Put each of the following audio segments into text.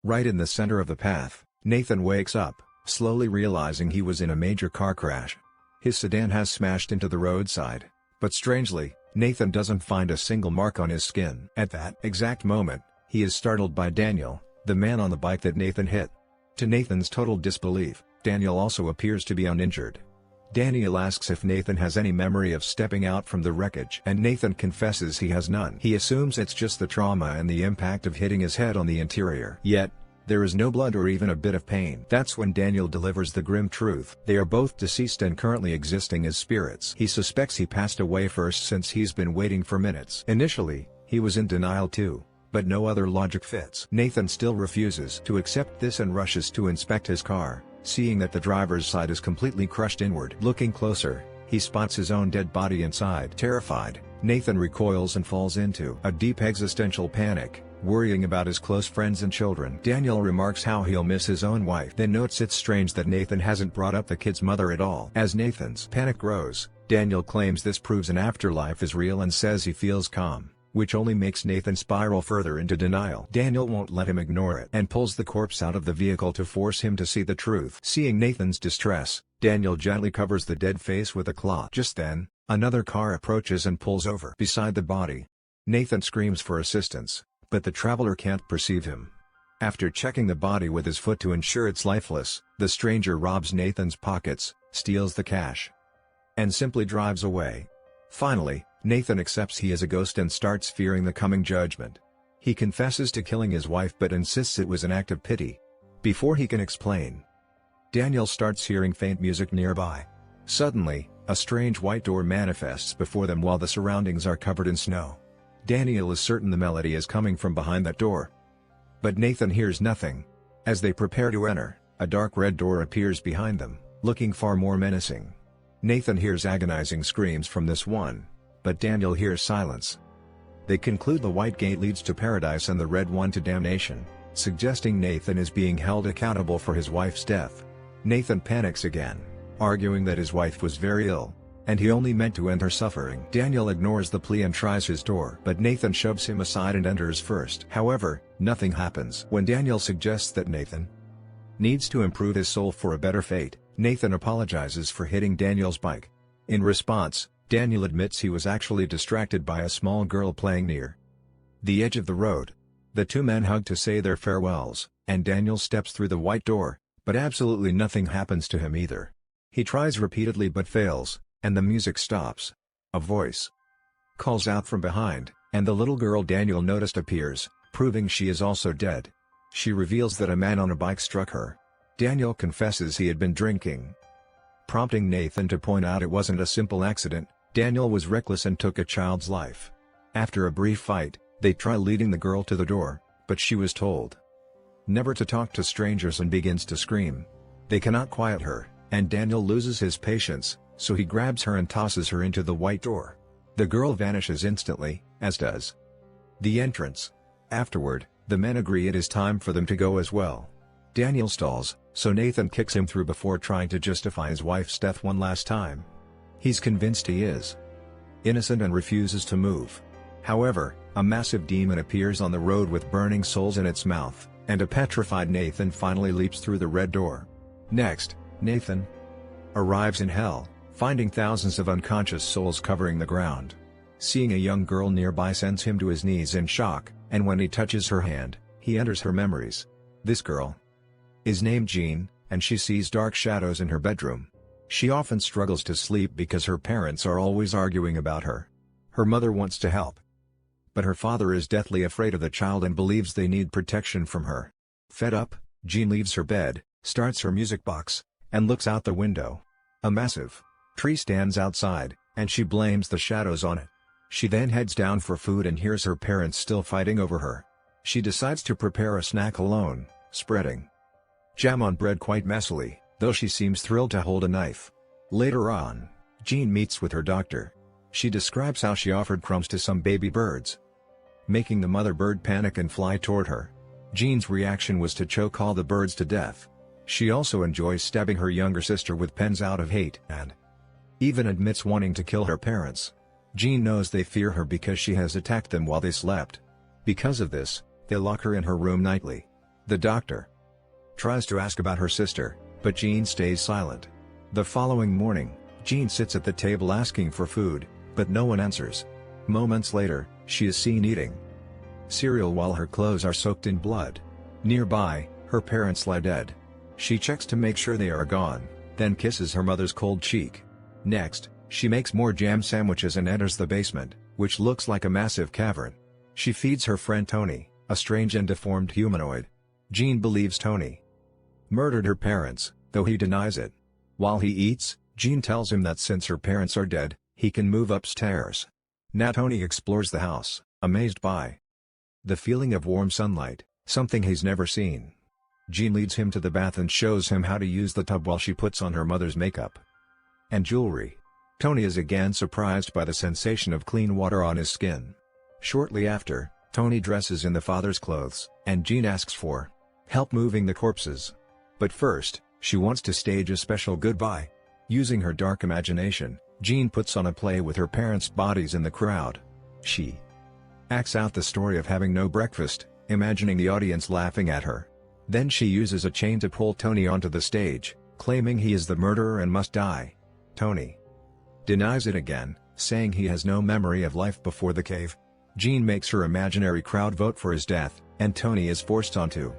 Right in the center of the path, Nathan wakes up, slowly realizing he was in a major car crash. His sedan has smashed into the roadside, but strangely, Nathan doesn't find a single mark on his skin. At that exact moment, he is startled by Daniel, the man on the bike that Nathan hit. To Nathan's total disbelief, Daniel also appears to be uninjured. Daniel asks if Nathan has any memory of stepping out from the wreckage, and Nathan confesses he has none. He assumes it's just the trauma and the impact of hitting his head on the interior. Yet, there is no blood or even a bit of pain. That's when Daniel delivers the grim truth. They are both deceased and currently existing as spirits. He suspects he passed away first since he's been waiting for minutes. Initially, he was in denial too, but no other logic fits. Nathan still refuses to accept this and rushes to inspect his car, seeing that the driver's side is completely crushed inward. Looking closer, he spots his own dead body inside. Terrified, Nathan recoils and falls into a deep existential panic, worrying about his close friends and children. Daniel remarks how he'll miss his own wife, then notes it's strange that Nathan hasn't brought up the kid's mother at all. As Nathan's panic grows, Daniel claims this proves an afterlife is real and says he feels calm, which only makes Nathan spiral further into denial. Daniel won't let him ignore it and pulls the corpse out of the vehicle to force him to see the truth. Seeing Nathan's distress, Daniel gently covers the dead face with a cloth. Just then, another car approaches and pulls over beside the body. Nathan screams for assistance, but the traveler can't perceive him. After checking the body with his foot to ensure it's lifeless, the stranger robs Nathan's pockets, steals the cash, and simply drives away. Finally, Nathan accepts he is a ghost and starts fearing the coming judgment. He confesses to killing his wife but insists it was an act of pity. Before he can explain, Daniel starts hearing faint music nearby. Suddenly, a strange white door manifests before them while the surroundings are covered in snow. Daniel is certain the melody is coming from behind that door, but Nathan hears nothing. As they prepare to enter, a dark red door appears behind them, looking far more menacing. Nathan hears agonizing screams from this one, but Daniel hears silence. They conclude the white gate leads to paradise and the red one to damnation, suggesting Nathan is being held accountable for his wife's death. Nathan panics again, arguing that his wife was very ill, and he only meant to end her suffering. Daniel ignores the plea and tries his door, but Nathan shoves him aside and enters first. However, nothing happens. When Daniel suggests that Nathan needs to improve his soul for a better fate, Nathan apologizes for hitting Daniel's bike. In response, Daniel admits he was actually distracted by a small girl playing near the edge of the road. The two men hug to say their farewells, and Daniel steps through the white door, but absolutely nothing happens to him either. He tries repeatedly but fails, and the music stops. A voice calls out from behind, and the little girl Daniel noticed appears, proving she is also dead. She reveals that a man on a bike struck her. Daniel confesses he had been drinking, prompting Nathan to point out it wasn't a simple accident. Daniel was reckless and took a child's life. After a brief fight, they try leading the girl to the door, but she was told never to talk to strangers and begins to scream. They cannot quiet her, and Daniel loses his patience, so he grabs her and tosses her into the white door. The girl vanishes instantly, as does the entrance. Afterward, the men agree it is time for them to go as well. Daniel stalls, so Nathan kicks him through before trying to justify his wife's death one last time. He's convinced he is innocent and refuses to move. However, a massive demon appears on the road with burning souls in its mouth, and a petrified Nathan finally leaps through the red door. Next, Nathan arrives in hell, finding thousands of unconscious souls covering the ground. Seeing a young girl nearby sends him to his knees in shock, and when he touches her hand, he enters her memories. This girl is named Jean, and she sees dark shadows in her bedroom. She often struggles to sleep because her parents are always arguing about her. Her mother wants to help, but her father is deathly afraid of the child and believes they need protection from her. Fed up, Jean leaves her bed, starts her music box, and looks out the window. A massive tree stands outside, and she blames the shadows on it. She then heads down for food and hears her parents still fighting over her. She decides to prepare a snack alone, spreading jam on bread quite messily, though she seems thrilled to hold a knife. Later on, Jean meets with her doctor. She describes how she offered crumbs to some baby birds, making the mother bird panic and fly toward her. Jean's reaction was to choke all the birds to death. She also enjoys stabbing her younger sister with pens out of hate and even admits wanting to kill her parents. Jean knows they fear her because she has attacked them while they slept. Because of this, they lock her in her room nightly. The doctor tries to ask about her sister, but Jean stays silent. The following morning, Jean sits at the table asking for food, but no one answers. Moments later, she is seen eating cereal while her clothes are soaked in blood. Nearby, her parents lie dead. She checks to make sure they are gone, then kisses her mother's cold cheek. Next, she makes more jam sandwiches and enters the basement, which looks like a massive cavern. She feeds her friend Tony, a strange and deformed humanoid. Jean believes Tony murdered her parents, though he denies it. While he eats, Jean tells him that since her parents are dead, he can move upstairs. Now Tony explores the house, amazed by the feeling of warm sunlight, something he's never seen. Jean leads him to the bath and shows him how to use the tub while she puts on her mother's makeup and jewelry. Tony is again surprised by the sensation of clean water on his skin. Shortly after, Tony dresses in the father's clothes, and Jean asks for help moving the corpses. But first, she wants to stage a special goodbye. Using her dark imagination, Jean puts on a play with her parents' bodies in the crowd. She acts out the story of having no breakfast, imagining the audience laughing at her. Then she uses a chain to pull Tony onto the stage, claiming he is the murderer and must die. Tony denies it again, saying he has no memory of life before the cave. Jean makes her imaginary crowd vote for his death, and Tony is forced onto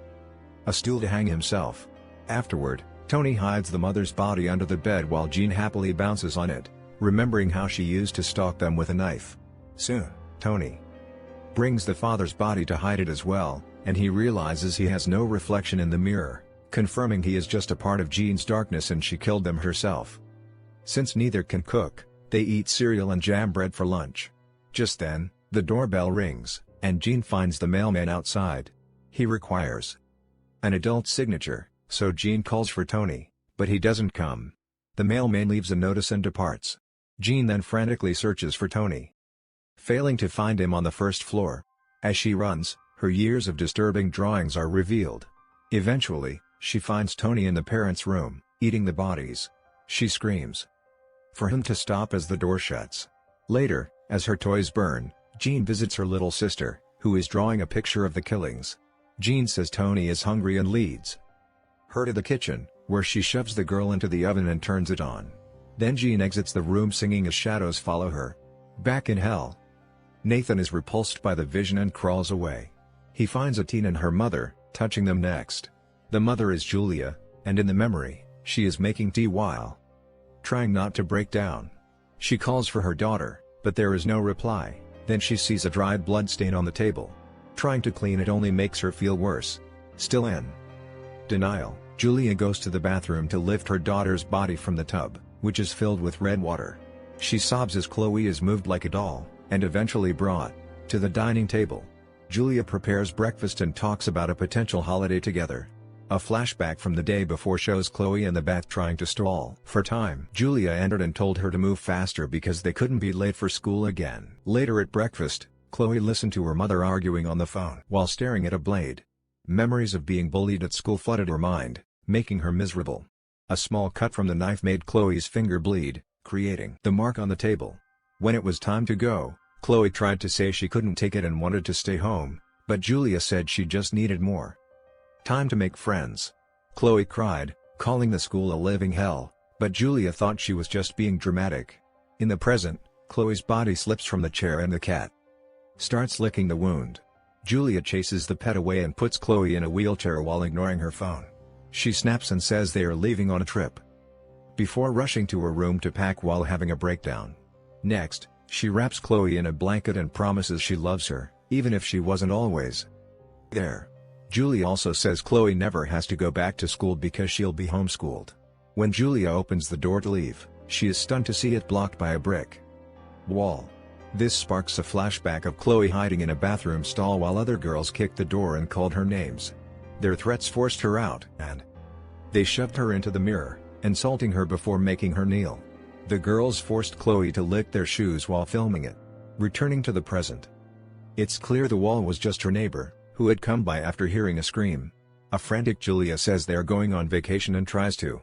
a stool to hang himself. Afterward, Tony hides the mother's body under the bed while Jean happily bounces on it, remembering how she used to stalk them with a knife. Soon, Tony brings the father's body to hide it as well, and he realizes he has no reflection in the mirror, confirming he is just a part of Jean's darkness and she killed them herself. Since neither can cook, they eat cereal and jam bread for lunch. Just then, the doorbell rings, and Jean finds the mailman outside. He requires an adult signature, so Jean calls for Tony, but he doesn't come. The mailman leaves a notice and departs. Jean then frantically searches for Tony, failing to find him on the first floor. As she runs, her years of disturbing drawings are revealed. Eventually, she finds Tony in the parents' room, eating the bodies. She screams for him to stop as the door shuts. Later, as her toys burn, Jean visits her little sister, who is drawing a picture of the killings. Jean says Tony is hungry and leads her to the kitchen, where she shoves the girl into the oven and turns it on. Then Jean exits the room singing as shadows follow her. Back in hell, Nathan is repulsed by the vision and crawls away. He finds Atine and her mother, touching them next. The mother is Julia, and in the memory, she is making tea while trying not to break down. She calls for her daughter, but there is no reply. Then she sees a dried blood stain on the table. Trying to clean it only makes her feel worse. Still in denial, Julia goes to the bathroom to lift her daughter's body from the tub, which is filled with red water. She sobs as Chloe is moved like a doll, and eventually brought to the dining table. Julia prepares breakfast and talks about a potential holiday together. A flashback from the day before shows Chloe in the bath trying to stall for time. Julia entered and told her to move faster because they couldn't be late for school again. Later at breakfast, Chloe listened to her mother arguing on the phone while staring at a blade. Memories of being bullied at school flooded her mind, making her miserable. A small cut from the knife made Chloe's finger bleed, creating the mark on the table. When it was time to go, Chloe tried to say she couldn't take it and wanted to stay home, but Julia said she just needed more time to make friends. Chloe cried, calling the school a living hell, but Julia thought she was just being dramatic. In the present, Chloe's body slips from the chair and the cat starts licking the wound. Julia chases the pet away and puts Chloe in a wheelchair while ignoring her phone. She snaps and says they are leaving on a trip, before rushing to her room to pack while having a breakdown. Next, she wraps Chloe in a blanket and promises she loves her, even if she wasn't always there. Julia also says Chloe never has to go back to school because she'll be homeschooled. When Julia opens the door to leave, she is stunned to see it blocked by a brick wall. This sparks a flashback of Chloe hiding in a bathroom stall while other girls kicked the door and called her names. Their threats forced her out, and they shoved her into the mirror, insulting her before making her kneel. The girls forced Chloe to lick their shoes while filming it. Returning to the present, it's clear the wall was just her neighbor, who had come by after hearing a scream. A frantic Julia says they are going on vacation and tries to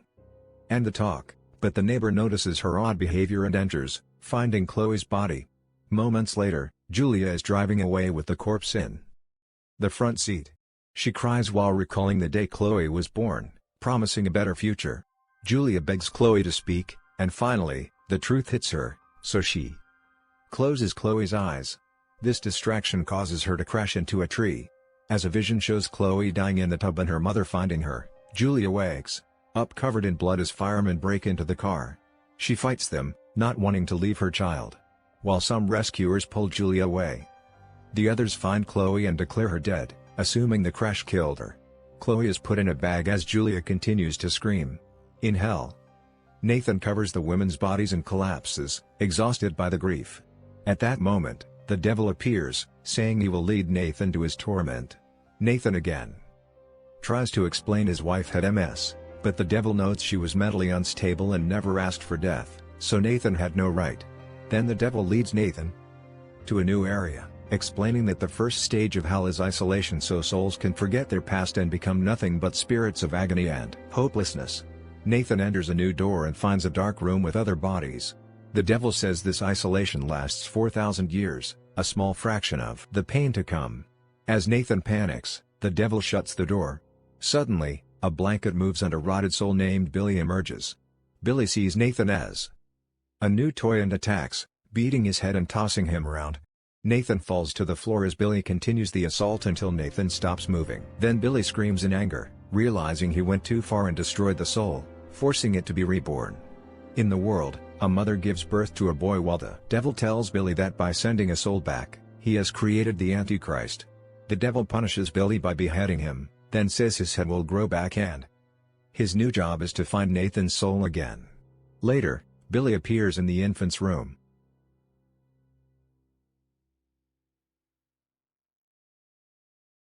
end the talk, but the neighbor notices her odd behavior and enters, finding Chloe's body. Moments later, Julia is driving away with the corpse in the front seat. She cries while recalling the day Chloe was born, promising a better future. Julia begs Chloe to speak, and finally, the truth hits her, so she closes Chloe's eyes. This distraction causes her to crash into a tree. As a vision shows Chloe dying in the tub and her mother finding her, Julia wakes up covered in blood as firemen break into the car. She fights them, not wanting to leave her child, while some rescuers pull Julia away. The others find Chloe and declare her dead, assuming the crash killed her. Chloe is put in a bag as Julia continues to scream. In hell, Nathan covers the women's bodies and collapses, exhausted by the grief. At that moment, the devil appears, saying he will lead Nathan to his torment. Nathan again tries to explain his wife had MS, but the devil notes she was mentally unstable and never asked for death, so Nathan had no right. Then the devil leads Nathan to a new area, explaining that the first stage of hell is isolation so souls can forget their past and become nothing but spirits of agony and hopelessness. Nathan enters a new door and finds a dark room with other bodies. The devil says this isolation lasts 4,000 years, a small fraction of the pain to come. As Nathan panics, the devil shuts the door. Suddenly, a blanket moves and a rotted soul named Billy emerges. Billy sees Nathan as a new toy and attacks, beating his head and tossing him around. Nathan falls to the floor as Billy continues the assault until Nathan stops moving. Then Billy screams in anger, realizing he went too far and destroyed the soul, forcing it to be reborn. In the world, a mother gives birth to a boy while the devil tells Billy that by sending a soul back, he has created the Antichrist. The devil punishes Billy by beheading him, then says his head will grow back and his new job is to find Nathan's soul again. Later, Billy appears in the infant's room,